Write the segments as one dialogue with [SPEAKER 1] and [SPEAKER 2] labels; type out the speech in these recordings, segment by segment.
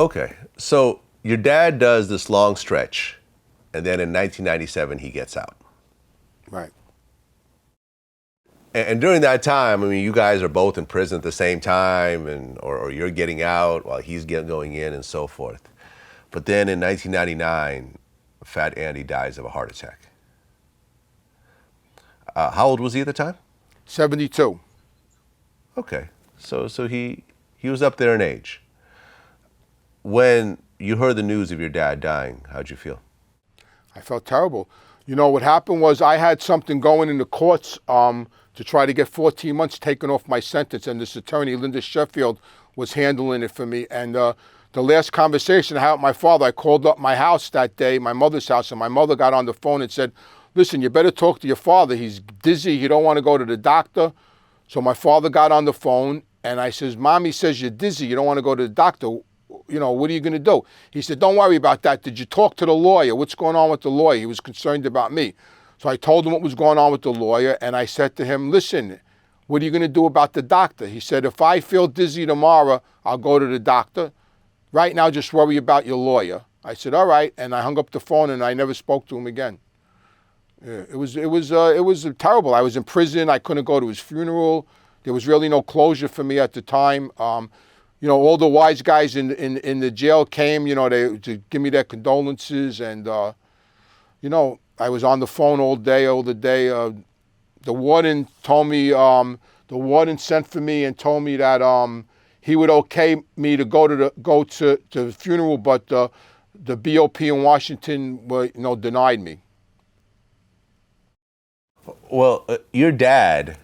[SPEAKER 1] Okay, so your dad does this long stretch, and then in 1997 he gets out.
[SPEAKER 2] Right.
[SPEAKER 1] And during that time, I mean, you guys are both in prison at the same time, or you're getting out while he's going in and so forth. But then in 1999, Fat Andy dies of a heart attack. How old was he at the time?
[SPEAKER 2] 72.
[SPEAKER 1] Okay, so he was up there in age. When you heard the news of your dad dying, how'd you feel?
[SPEAKER 2] I felt terrible. You know, what happened was I had something going in the courts to try to get 14 months taken off my sentence, and this attorney, Linda Sheffield, was handling it for me. And the last conversation I had with my father, I called up my house that day, my mother's house, and my mother got on the phone and said, listen, you better talk to your father. He's dizzy. He don't want to go to the doctor. So my father got on the phone, and I says, Mommy says you're dizzy. You don't want to go to the doctor. You know, what are you going to do? He said, don't worry about that. Did you talk to the lawyer? What's going on with the lawyer? He was concerned about me. So I told him what was going on with the lawyer, and I said to him, listen, what are you going to do about the doctor? He said, if I feel dizzy tomorrow, I'll go to the doctor. Right now, just worry about your lawyer. I said, all right, and I hung up the phone, and I never spoke to him again. Yeah, it was terrible. I was in prison. I couldn't go to his funeral. There was really no closure for me at the time. You know, all the wise guys in the jail came, you know, to give me their condolences, and you know, I was on the phone all day. The warden told me, the warden sent for me and told me that he would okay me to go to the funeral, but the BOP in Washington, denied me.
[SPEAKER 1] Well, your dad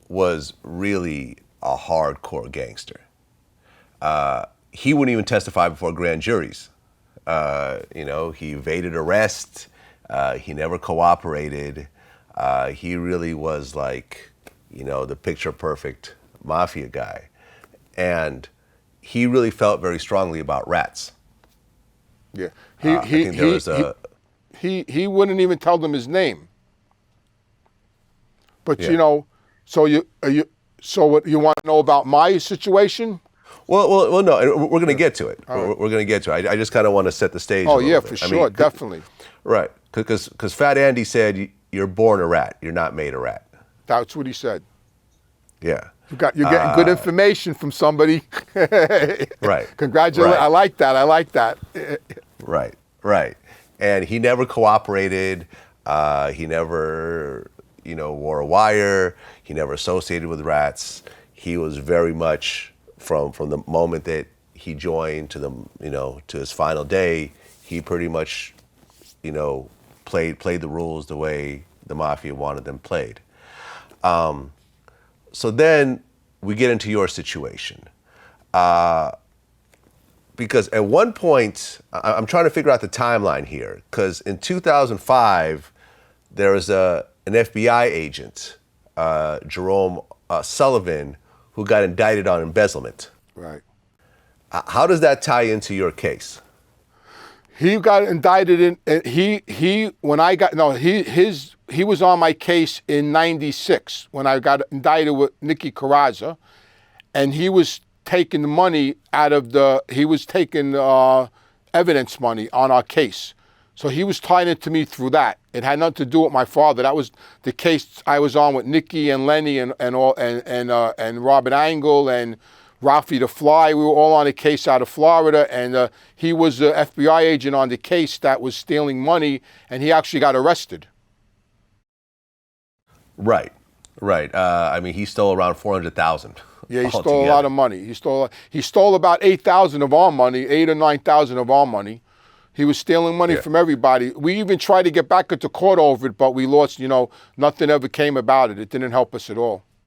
[SPEAKER 1] was really a hardcore gangster. He wouldn't even testify before grand juries. You know, he evaded arrest. He never cooperated. He really was like, you know, the picture perfect mafia guy. And he really felt very strongly about rats.
[SPEAKER 2] Yeah. He wouldn't even tell them his name. But
[SPEAKER 1] Yeah.
[SPEAKER 2] you know, so what you want to know about my situation?
[SPEAKER 1] Well, no, we're going to get to it. We're going to get to it. I just kind of want to set the stage.
[SPEAKER 2] Oh,
[SPEAKER 1] a little
[SPEAKER 2] yeah,
[SPEAKER 1] bit.
[SPEAKER 2] for sure, definitely.
[SPEAKER 1] Right, because Fat Andy said you're born a rat. You're not made a rat.
[SPEAKER 2] That's what he said.
[SPEAKER 1] Yeah.
[SPEAKER 2] You're getting good information from somebody.
[SPEAKER 1] Right.
[SPEAKER 2] Congratulations.
[SPEAKER 1] Right.
[SPEAKER 2] I like that.
[SPEAKER 1] Right. And he never cooperated. He never, wore a wire. He never associated with rats. He was very much from the moment that he joined to to his final day, he pretty much, played the rules the way the mafia wanted them played. So then we get into your situation. Because at one point, I'm trying to figure out the timeline here, because in 2005, there was an FBI agent, Jerome Sullivan, who got indicted on embezzlement.
[SPEAKER 2] Right.
[SPEAKER 1] How does that tie into your case?
[SPEAKER 2] He got indicted he was on my case in '96 when I got indicted with Nicky Carrazza, and he was taking the money taking evidence money on our case. So he was tying it to me through that. It had nothing to do with my father. That was the case I was on with Nicky and Lenny and Robert Angle and Ralphie the Fly. We were all on a case out of Florida, and he was the FBI agent on the case that was stealing money, and he actually got arrested.
[SPEAKER 1] Right. I mean, he stole around $400,000.
[SPEAKER 2] Yeah, he stole a lot of money. He stole about 8,000 of our money, 8 or 9,000 of our money. He was stealing money from everybody. We even tried to get back into court over it, but we lost. Nothing ever came about it. It didn't help us at all.